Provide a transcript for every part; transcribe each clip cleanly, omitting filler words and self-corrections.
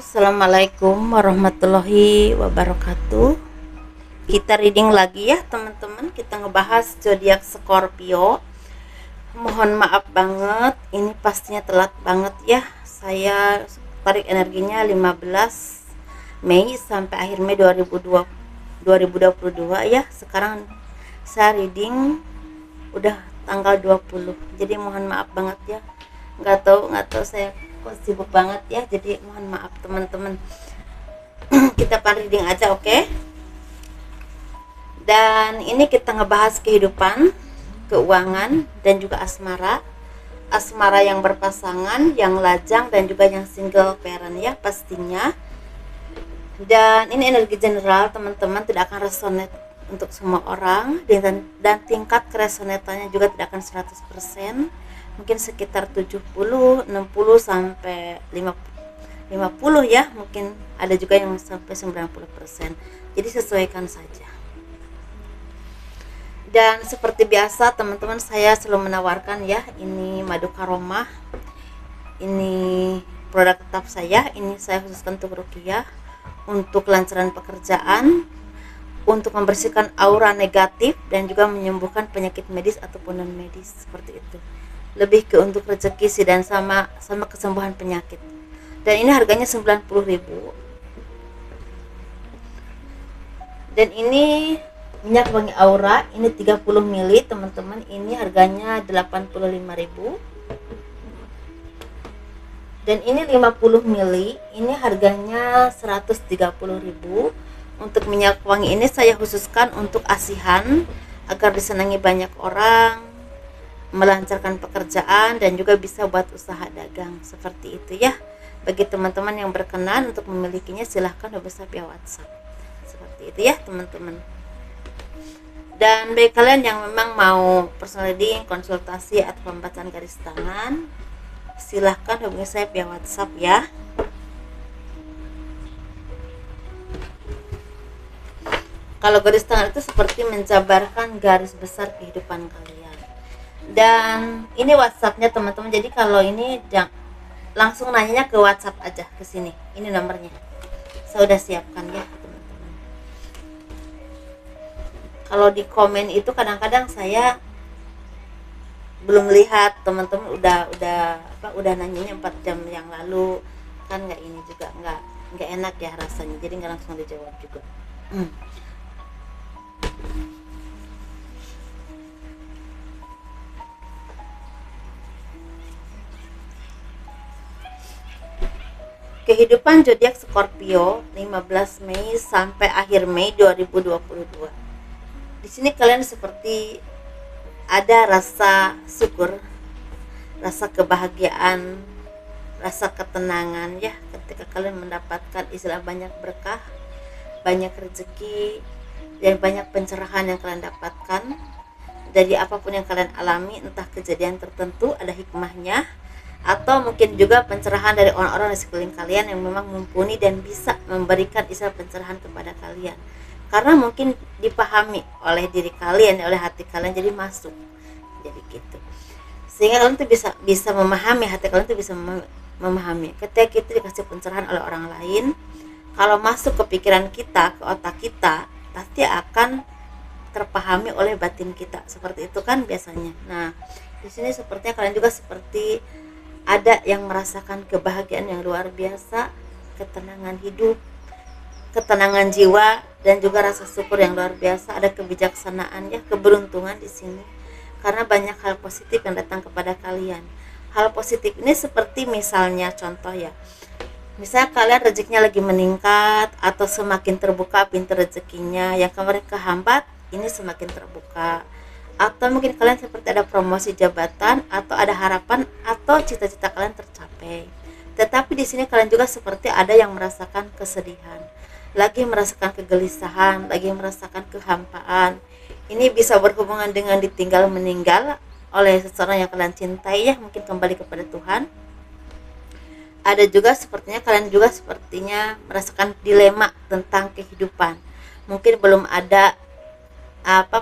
Assalamualaikum warahmatullahi wabarakatuh. Kita reading lagi ya teman-teman. Kita ngebahas zodiak Scorpio. Mohon maaf banget, ini pastinya telat banget ya. Saya tarik energinya 15 Mei sampai akhir Mei 2022 ya. Sekarang saya reading udah tanggal 20. Jadi mohon maaf banget ya. Nggak tahu saya kok sibuk banget ya, jadi mohon maaf teman-teman. Kita reading aja, oke? Dan ini kita ngebahas kehidupan, keuangan, dan juga asmara yang berpasangan, yang lajang, dan juga yang single parent ya pastinya. Dan ini energi general teman-teman, tidak akan resonate untuk semua orang, dan tingkat keresonatannya juga tidak akan 100%, mungkin sekitar 70, 60 sampai 50 ya, mungkin ada juga yang sampai 90%. Jadi sesuaikan saja. Dan seperti biasa teman-teman, saya selalu menawarkan ya, ini madu karomah, ini produk tetap saya, ini saya khususkan untuk ruqyah, untuk kelancaran pekerjaan, untuk membersihkan aura negatif, dan juga menyembuhkan penyakit medis ataupun non medis, seperti itu. Lebih ke untuk rezeki sih, dan sama kesembuhan penyakit. Dan ini harganya 90.000. Dan ini minyak wangi aura, ini 30 ml teman-teman, ini harganya 85.000. Dan ini 50 ml, ini harganya 130.000. Untuk minyak wangi ini saya khususkan untuk asihan, agar disenangi banyak orang, melancarkan pekerjaan, dan juga bisa buat usaha dagang, seperti itu ya. Bagi teman-teman yang berkenan untuk memilikinya, silahkan hubungi via WhatsApp, seperti itu ya teman-teman. Dan bagi kalian yang memang mau personal reading, konsultasi, atau pembacaan garis tangan, silahkan hubungi saya via WhatsApp ya. Kalau garis tangan itu seperti menjabarkan garis besar kehidupan kalian. Dan ini WhatsAppnya teman-teman, jadi kalau ini langsung nanyanya ke WhatsApp aja, ke sini, ini nomornya saya udah siapkan ya teman-teman. Kalau di komen itu kadang-kadang saya belum lihat, teman-teman udah nanyanya 4 jam yang lalu, kan nggak, ini juga nggak enak ya rasanya, jadi nggak langsung dijawab juga. Kehidupan zodiak Scorpio 15 Mei sampai akhir Mei 2022. Di sini kalian seperti ada rasa syukur, rasa kebahagiaan, rasa ketenangan ya, ketika kalian mendapatkan istilah banyak berkah, banyak rezeki, dan banyak pencerahan yang kalian dapatkan dari apapun yang kalian alami, entah kejadian tertentu ada hikmahnya, atau mungkin juga pencerahan dari orang-orang di sekeliling kalian yang memang mumpuni dan bisa memberikan istilah pencerahan kepada kalian, karena mungkin dipahami oleh diri kalian, oleh hati kalian, jadi masuk, jadi gitu, sehingga kalian tuh bisa memahami, hati kalian tuh bisa memahami. Ketika kita dikasih pencerahan oleh orang lain, kalau masuk ke pikiran kita, ke otak kita, pasti akan terpahami oleh batin kita, seperti itu kan biasanya. Nah, di sini sepertinya kalian juga seperti ada yang merasakan kebahagiaan yang luar biasa, ketenangan hidup, ketenangan jiwa, dan juga rasa syukur yang luar biasa. Ada kebijaksanaan ya, keberuntungan di sini, karena banyak hal positif yang datang kepada kalian. Hal positif ini seperti misalnya contoh ya, misalnya kalian rezekinya lagi meningkat, atau semakin terbuka pintu rezekinya, yang kemarin kehambat ini semakin terbuka, atau mungkin kalian seperti ada promosi jabatan, atau ada harapan, atau cita-cita kalian tercapai. Tetapi di sini kalian juga seperti ada yang merasakan kesedihan, lagi merasakan kegelisahan, lagi merasakan kehampaan. Ini bisa berhubungan dengan ditinggal meninggal oleh seseorang yang kalian cintai ya, mungkin kembali kepada Tuhan. Ada juga sepertinya kalian juga sepertinya merasakan dilema tentang kehidupan, mungkin belum ada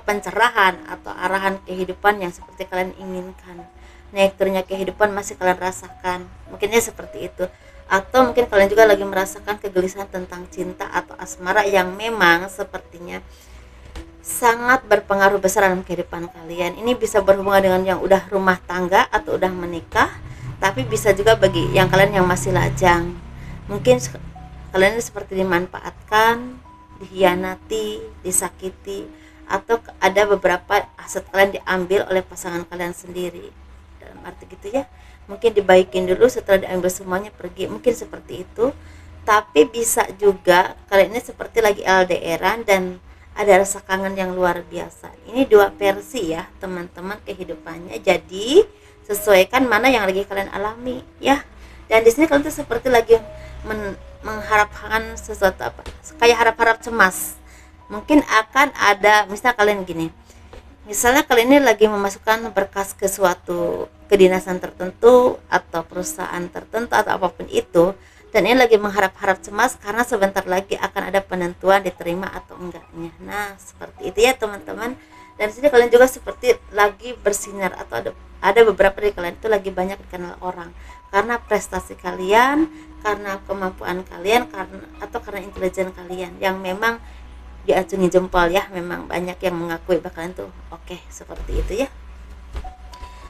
pencerahan atau arahan kehidupan yang seperti kalian inginkan. Naik turunnya kehidupan masih kalian rasakan, mungkinnya seperti itu. atau mungkin kalian juga lagi merasakan kegelisahan tentang cinta atau asmara yang memang sepertinya sangat berpengaruh besar dalam kehidupan kalian. Ini bisa berhubungan dengan yang udah rumah tangga atau udah menikah, tapi bisa juga bagi yang kalian yang masih lajang. Mungkin kalian ini seperti dimanfaatkan, dihianati, disakiti, atau ada beberapa aset kalian diambil oleh pasangan kalian sendiri. Dalam arti gitu ya, mungkin dibaikin dulu, setelah diambil semuanya pergi, mungkin seperti itu. Tapi bisa juga kalian ini seperti lagi LDRan dan ada rasa kangen yang luar biasa. Ini dua versi ya teman-teman kehidupannya, jadi sesuaikan mana yang lagi kalian alami ya. Dan di sini kalian tuh seperti lagi mengharapkan sesuatu, apa kayak harap-harap cemas. Mungkin akan ada, misal kalian gini, misalnya kalian ini lagi memasukkan berkas ke suatu kedinasan tertentu atau perusahaan tertentu atau apapun itu, dan ini lagi mengharap-harap cemas karena sebentar lagi akan ada penentuan diterima atau enggaknya. Nah seperti itu ya teman-teman. Dan di sini kalian juga seperti lagi bersinar, atau ada beberapa dari kalian itu lagi banyak dikenal orang karena prestasi kalian, karena kemampuan kalian, karena intelijen kalian yang memang diacungi jempol ya. Memang banyak yang mengakui bahkan tuh oke, seperti itu ya.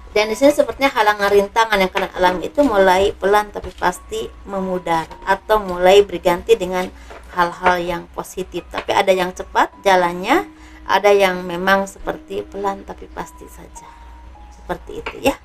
Dan di sini sepertinya halangan rintangan yang kalian alami itu mulai pelan tapi pasti memudar, atau mulai berganti dengan hal-hal yang positif. Tapi ada yang cepat jalannya, ada yang memang seperti pelan tapi pasti saja. Seperti itu ya.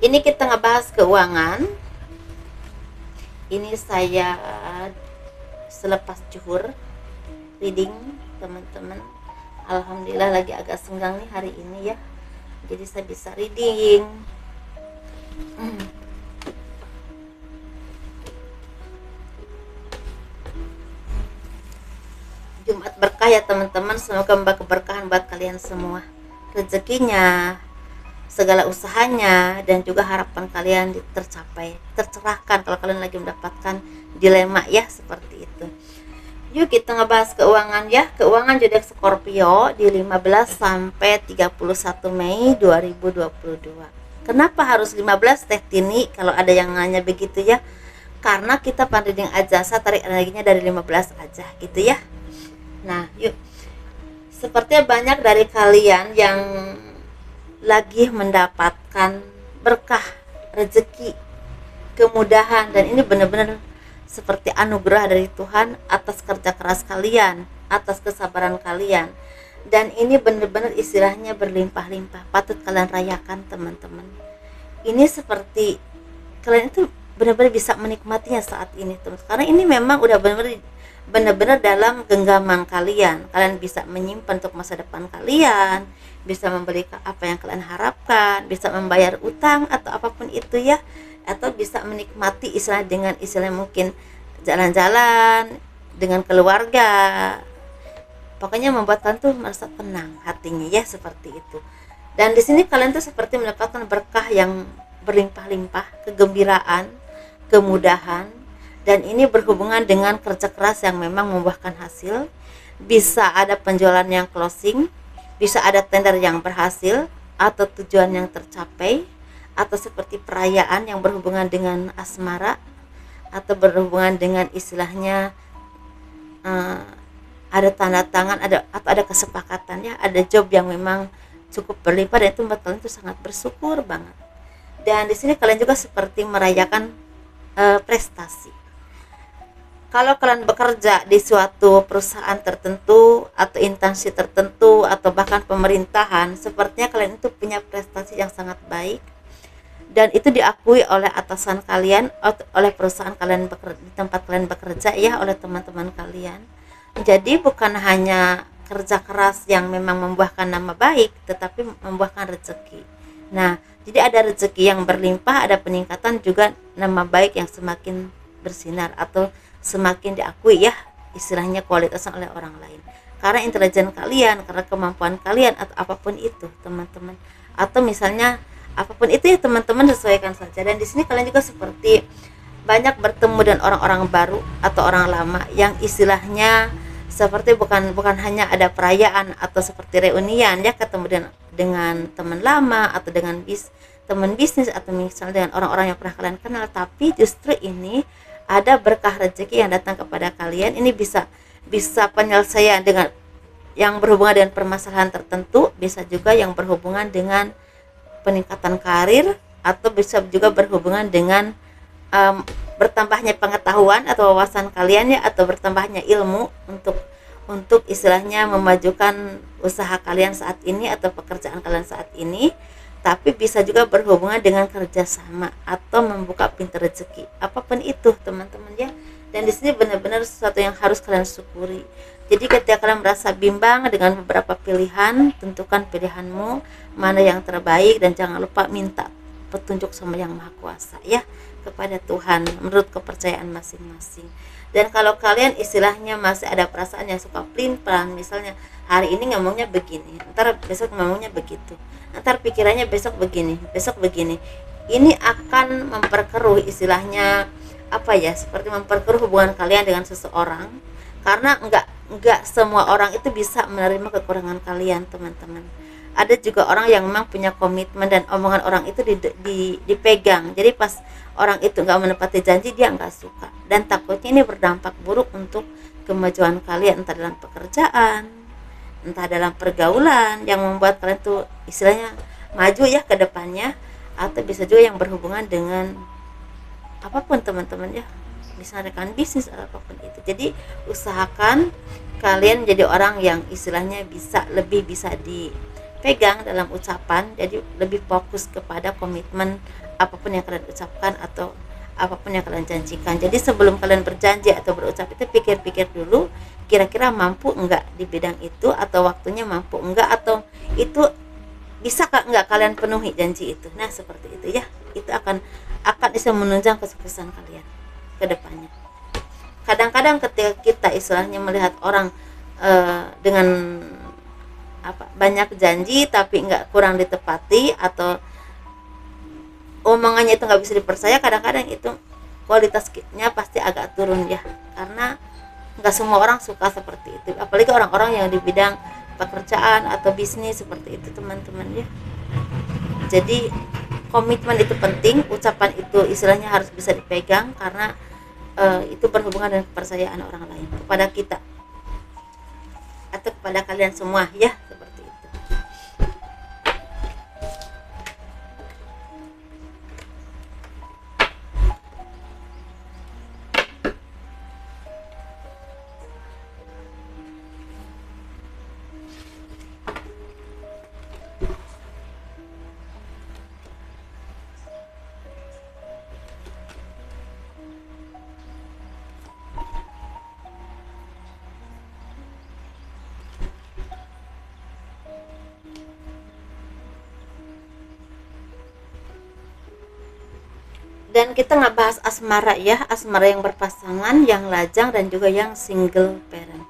Ini kita ngebahas keuangan. Ini saya selepas zuhur reading teman-teman. Alhamdulillah lagi agak senggang nih hari ini ya, jadi saya bisa reading. Jumat berkah ya teman-teman, semoga membawa keberkahan buat kalian semua, rezekinya, segala usahanya, dan juga harapan kalian tercapai, tercerahkan kalau kalian lagi mendapatkan dilema ya, seperti itu. Yuk kita ngebahas keuangan ya. Keuangan zodiak Scorpio di 15 sampai 31 Mei 2022. Kenapa harus 15 Teh Tini? Kalau ada yang nanya begitu ya, karena kita pada reading ajasa tarik energinya dari 15 aja gitu ya. Nah yuk, sepertinya banyak dari kalian yang lagi mendapatkan berkah, rezeki, kemudahan, dan ini benar-benar seperti anugerah dari Tuhan atas kerja keras kalian, atas kesabaran kalian, dan ini benar-benar istilahnya berlimpah-limpah. Patut kalian rayakan teman-teman. Ini seperti kalian itu benar-benar bisa menikmatinya saat ini teman, karena ini memang udah benar-benar dalam genggaman kalian. Kalian bisa menyimpan untuk masa depan kalian, bisa membeli apa yang kalian harapkan, bisa membayar utang atau apapun itu ya, atau bisa menikmati dengan istilah mungkin jalan-jalan dengan keluarga. Pokoknya membuat kalian tuh merasa tenang hatinya ya, seperti itu. Dan di sini kalian tuh seperti mendapatkan berkah yang berlimpah-limpah, kegembiraan, kemudahan, dan ini berhubungan dengan kerja keras yang memang membuahkan hasil. Bisa ada penjualan yang closing, bisa ada tender yang berhasil, atau tujuan yang tercapai, atau seperti perayaan yang berhubungan dengan asmara, atau berhubungan dengan istilahnya ada tanda tangan, atau ada kesepakatan ya, ada job yang memang cukup berlimpah, dan itu membuat kalian itu sangat bersyukur banget. Dan di sini kalian juga seperti merayakan prestasi. Kalau kalian bekerja di suatu perusahaan tertentu atau instansi tertentu atau bahkan pemerintahan, sepertinya kalian itu punya prestasi yang sangat baik, dan itu diakui oleh atasan kalian, oleh perusahaan kalian di tempat kalian bekerja ya, oleh teman-teman kalian. Jadi bukan hanya kerja keras yang memang membuahkan nama baik, tetapi membuahkan rezeki. Nah, jadi ada rezeki yang berlimpah, ada peningkatan juga nama baik yang semakin bersinar atau semakin diakui ya, istilahnya kualitasnya oleh orang lain, karena intelijen kalian, karena kemampuan kalian, atau apapun itu teman-teman, atau misalnya apapun itu ya teman-teman, sesuaikan saja. Dan di sini kalian juga seperti banyak bertemu dengan orang-orang baru atau orang lama yang istilahnya seperti bukan bukan hanya ada perayaan atau seperti reunian ya, ketemu dengan teman lama atau dengan teman bisnis atau misalnya dengan orang-orang yang pernah kalian kenal, tapi justru ini ada berkah rezeki yang datang kepada kalian. Ini bisa penyelesaian dengan yang berhubungan dengan permasalahan tertentu, bisa juga yang berhubungan dengan peningkatan karir, atau bisa juga berhubungan dengan bertambahnya pengetahuan atau wawasan kalian ya, atau bertambahnya ilmu untuk istilahnya memajukan usaha kalian saat ini atau pekerjaan kalian saat ini. Tapi bisa juga berhubungan dengan kerjasama atau membuka pintu rezeki, apapun itu teman-teman ya. Dan di sini benar-benar sesuatu yang harus kalian syukuri. Jadi ketika kalian merasa bimbang dengan beberapa pilihan, tentukan pilihanmu mana yang terbaik, dan jangan lupa minta petunjuk sama Yang Maha Kuasa ya, kepada Tuhan menurut kepercayaan masing-masing. Dan kalau kalian istilahnya masih ada perasaan yang suka pelin-pelan, misalnya hari ini ngomongnya begini, ntar besok ngomongnya begitu, ntar pikirannya besok begini, ini akan memperkeruh istilahnya apa ya, seperti memperkeruh hubungan kalian dengan seseorang, karena enggak semua orang itu bisa menerima kekurangan kalian teman-teman. Ada juga orang yang memang punya komitmen dan omongan orang itu dipegang. Jadi pas orang itu nggak menepati janji, dia nggak suka, dan takutnya ini berdampak buruk untuk kemajuan kalian, entah dalam pekerjaan, entah dalam pergaulan, yang membuat kalian tuh istilahnya maju ya ke depannya, atau bisa juga yang berhubungan dengan apapun teman-teman ya, misalnya rekan bisnis atau apapun itu. Jadi usahakan kalian jadi orang yang istilahnya lebih bisa dipegang dalam ucapan, jadi lebih fokus kepada komitmen apapun yang kalian ucapkan atau apapun yang kalian janjikan. Jadi sebelum kalian berjanji atau berucap itu pikir-pikir dulu, kira-kira mampu enggak di bidang itu, atau waktunya mampu enggak, atau itu bisa enggak kalian penuhi janji itu. Nah seperti itu ya, itu akan bisa menunjang kesuksesan kalian ke depannya. Kadang-kadang ketika kita istilahnya melihat orang dengan banyak janji tapi kurang ditepati, atau omongannya itu nggak bisa dipercaya, kadang-kadang itu kualitasnya pasti agak turun ya, karena nggak semua orang suka seperti itu, apalagi orang-orang yang di bidang pekerjaan atau bisnis seperti itu teman-teman ya. Jadi komitmen itu penting, ucapan itu istilahnya harus bisa dipegang, karena itu berhubungan dengan kepercayaan orang lain kepada kita atau kepada kalian semua ya, seperti itu. Dan kita nggak bahas asmara ya, asmara yang berpasangan, yang lajang, dan juga yang single parent.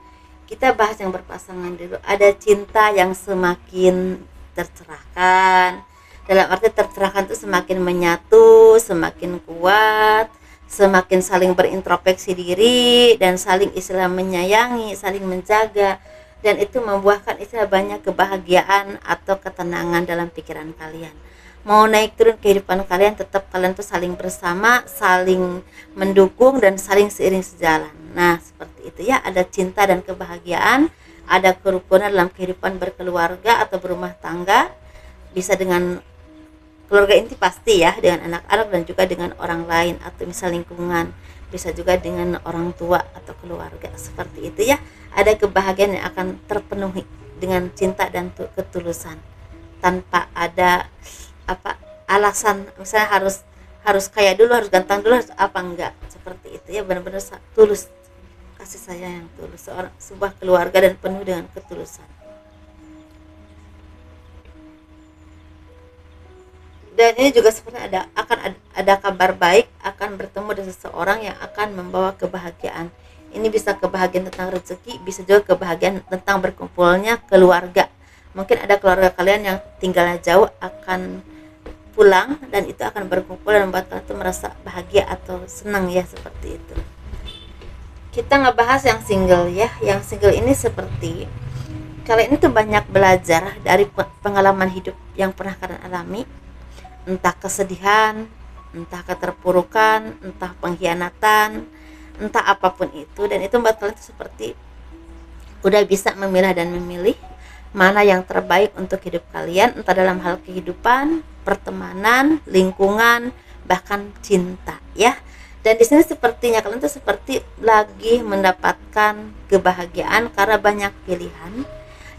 Kita bahas yang berpasangan dulu. Ada cinta yang semakin tercerahkan, dalam arti tercerahkan itu semakin menyatu, semakin kuat, semakin saling berintrospeksi diri, dan saling istilah menyayangi, saling menjaga, dan itu membuahkan istilah banyak kebahagiaan atau ketenangan dalam pikiran kalian. Mau naik turun kehidupan kalian, tetap kalian tuh saling bersama, saling mendukung, dan saling seiring sejalan. Nah seperti itu ya, ada cinta dan kebahagiaan, ada kerukunan dalam kehidupan berkeluarga atau berumah tangga, bisa dengan keluarga inti pasti ya, dengan anak-anak, dan juga dengan orang lain atau misal lingkungan, bisa juga dengan orang tua atau keluarga, seperti itu ya. Ada kebahagiaan yang akan terpenuhi dengan cinta dan ketulusan, tanpa ada alasan misalnya harus kaya dulu, harus ganteng dulu, harus apa, enggak seperti itu ya. Benar-benar tulus, kasih sayang yang tulus, sebuah keluarga dan penuh dengan ketulusan. Dan ini juga sebenarnya akan ada kabar baik, akan bertemu dengan seseorang yang akan membawa kebahagiaan. Ini bisa kebahagiaan tentang rezeki, bisa juga kebahagiaan tentang berkumpulnya keluarga. Mungkin ada keluarga kalian yang tinggalnya jauh akan pulang dan itu akan berkumpul dan membuat kalian tuh merasa bahagia atau senang ya, seperti itu. Kita ngebahas yang single ya. Yang single ini seperti kalian itu banyak belajar dari pengalaman hidup yang pernah kalian alami, entah kesedihan, entah keterpurukan, entah pengkhianatan, entah apapun itu, dan itu membuat kalian itu seperti udah bisa memilah dan memilih mana yang terbaik untuk hidup kalian, entah dalam hal kehidupan, pertemanan, lingkungan, bahkan cinta ya. Dan di sini sepertinya kalian tuh seperti lagi mendapatkan kebahagiaan karena banyak pilihan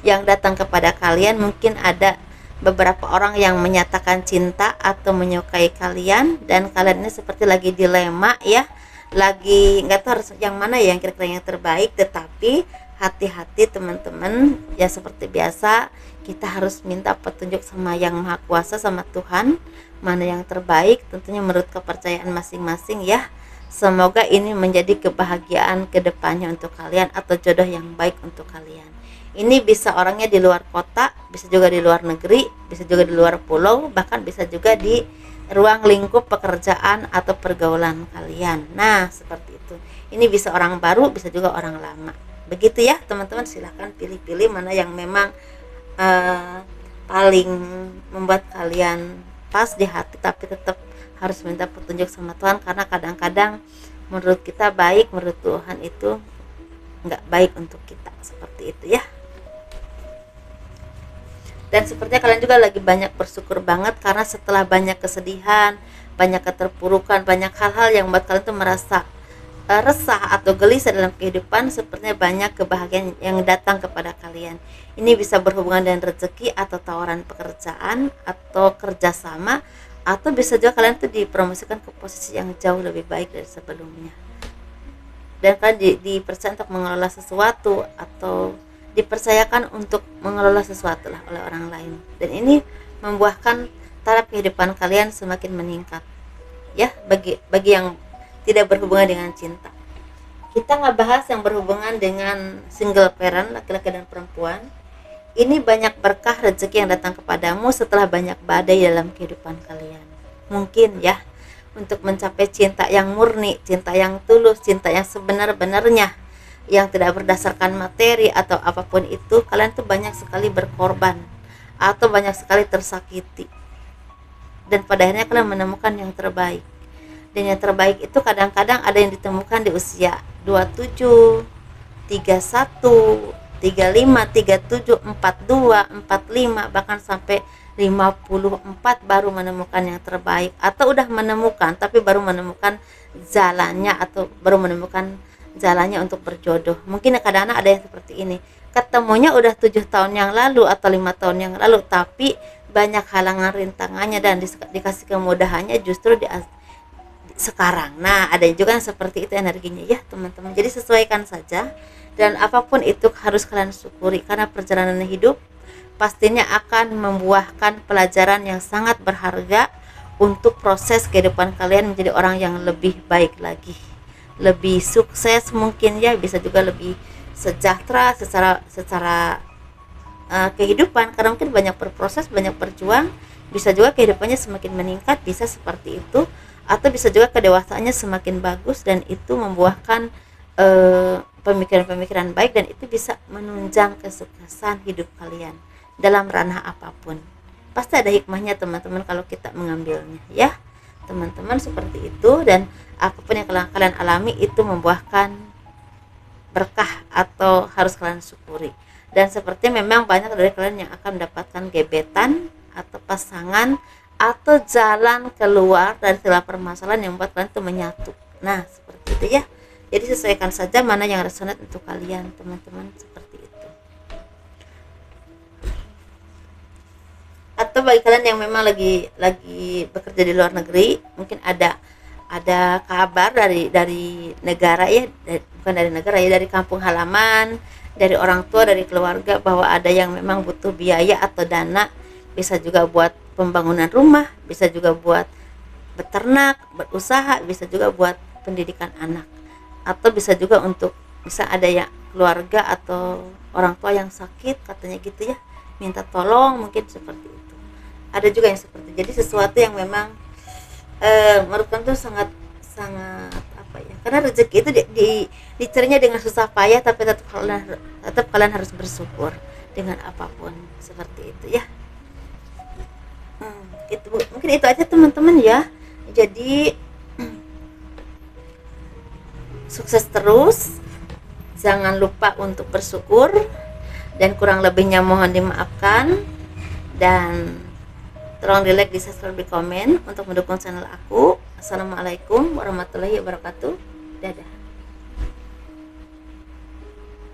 yang datang kepada kalian. Mungkin ada beberapa orang yang menyatakan cinta atau menyukai kalian, dan kalian ini seperti lagi dilema ya, lagi nggak tahu harus yang mana ya yang kira-kira yang terbaik. Tetapi hati-hati teman-teman ya, seperti biasa kita harus minta petunjuk sama yang maha kuasa, sama Tuhan, mana yang terbaik tentunya menurut kepercayaan masing-masing ya. Semoga ini menjadi kebahagiaan kedepannya untuk kalian atau jodoh yang baik untuk kalian. Ini bisa orangnya di luar kota, bisa juga di luar negeri, bisa juga di luar pulau, bahkan bisa juga di ruang lingkup pekerjaan atau pergaulan kalian. Nah seperti itu. Ini bisa orang baru, bisa juga orang lama. Begitu ya teman-teman, silahkan pilih-pilih mana yang memang paling membuat kalian pas di hati, tapi tetap harus minta petunjuk sama Tuhan, karena kadang-kadang menurut kita baik, menurut Tuhan itu nggak baik untuk kita, seperti itu ya. Dan sepertinya kalian juga lagi banyak bersyukur banget karena setelah banyak kesedihan, banyak keterpurukan, banyak hal-hal yang membuat kalian tuh merasa resah atau gelisah dalam kehidupan, sepertinya banyak kebahagiaan yang datang kepada kalian. Ini bisa berhubungan dengan rezeki atau tawaran pekerjaan atau kerjasama, atau bisa juga kalian tuh dipromosikan ke posisi yang jauh lebih baik dari sebelumnya. Dan kalian dipercaya untuk mengelola sesuatu atau dipercayakan untuk mengelola sesuatu lah oleh orang lain, dan ini membuahkan taraf kehidupan kalian semakin meningkat ya. Bagi yang tidak berhubungan dengan cinta, kita ngebahas yang berhubungan dengan single parent, laki-laki dan perempuan. Ini banyak berkah rezeki yang datang kepadamu setelah banyak badai dalam kehidupan kalian. Mungkin ya, untuk mencapai cinta yang murni, cinta yang tulus, cinta yang sebenar-benarnya, yang tidak berdasarkan materi atau apapun itu, kalian tuh banyak sekali berkorban atau banyak sekali tersakiti, dan pada akhirnya kalian menemukan yang terbaik. Dan yang terbaik itu kadang-kadang ada yang ditemukan di usia 27, 31, 35, 37, 42, 45, bahkan sampai 54 baru menemukan yang terbaik, atau udah menemukan tapi baru menemukan jalannya, atau baru menemukan jalannya untuk berjodoh. Mungkin kadang-kadang ada yang seperti ini, ketemunya udah 7 tahun yang lalu atau 5 tahun yang lalu, tapi banyak halangan rintangannya dan dikasih kemudahannya justru di sekarang. Nah ada juga yang seperti itu energinya ya teman-teman. Jadi sesuaikan saja, dan apapun itu harus kalian syukuri, karena perjalanan hidup pastinya akan membuahkan pelajaran yang sangat berharga untuk proses kehidupan kalian menjadi orang yang lebih baik lagi, lebih sukses mungkin ya, bisa juga lebih sejahtera secara kehidupan, karena mungkin banyak berproses, banyak berjuang. Bisa juga kehidupannya semakin meningkat, bisa seperti itu, atau bisa juga kedewasaannya semakin bagus, dan itu membuahkan pemikiran-pemikiran baik, dan itu bisa menunjang kesuksesan hidup kalian dalam ranah apapun. Pasti ada hikmahnya teman-teman kalau kita mengambilnya ya teman-teman, seperti itu. Dan apapun yang kalian alami itu membuahkan berkah atau harus kalian syukuri. Dan sepertinya memang banyak dari kalian yang akan mendapatkan gebetan atau pasangan atau jalan keluar dari segala permasalahan yang membuat kalian itu menyatu. Nah seperti itu ya. Jadi sesuaikan saja mana yang resonate untuk kalian teman-teman, seperti itu. Atau bagi kalian yang memang lagi bekerja di luar negeri, mungkin ada kabar dari negara ya, bukan dari negara ya, dari kampung halaman, dari orang tua, dari keluarga, bahwa ada yang memang butuh biaya atau dana, bisa juga buat pembangunan rumah, bisa juga buat beternak, berusaha, bisa juga buat pendidikan anak, atau bisa juga untuk bisa ada yang keluarga atau orang tua yang sakit katanya gitu ya, minta tolong, mungkin seperti itu. ada juga yang seperti, jadi sesuatu yang memang menurut kami tuh sangat sangat apa ya, karena rezeki itu dicarinya dengan susah payah, tapi tetap kalian harus bersyukur dengan apapun, seperti itu ya. Itu mungkin itu aja teman-teman ya. Jadi sukses terus, jangan lupa untuk bersyukur, dan kurang lebihnya mohon dimaafkan, dan tolong di like, di subscribe, di komen untuk mendukung channel aku. Assalamualaikum warahmatullahi wabarakatuh. Dadah.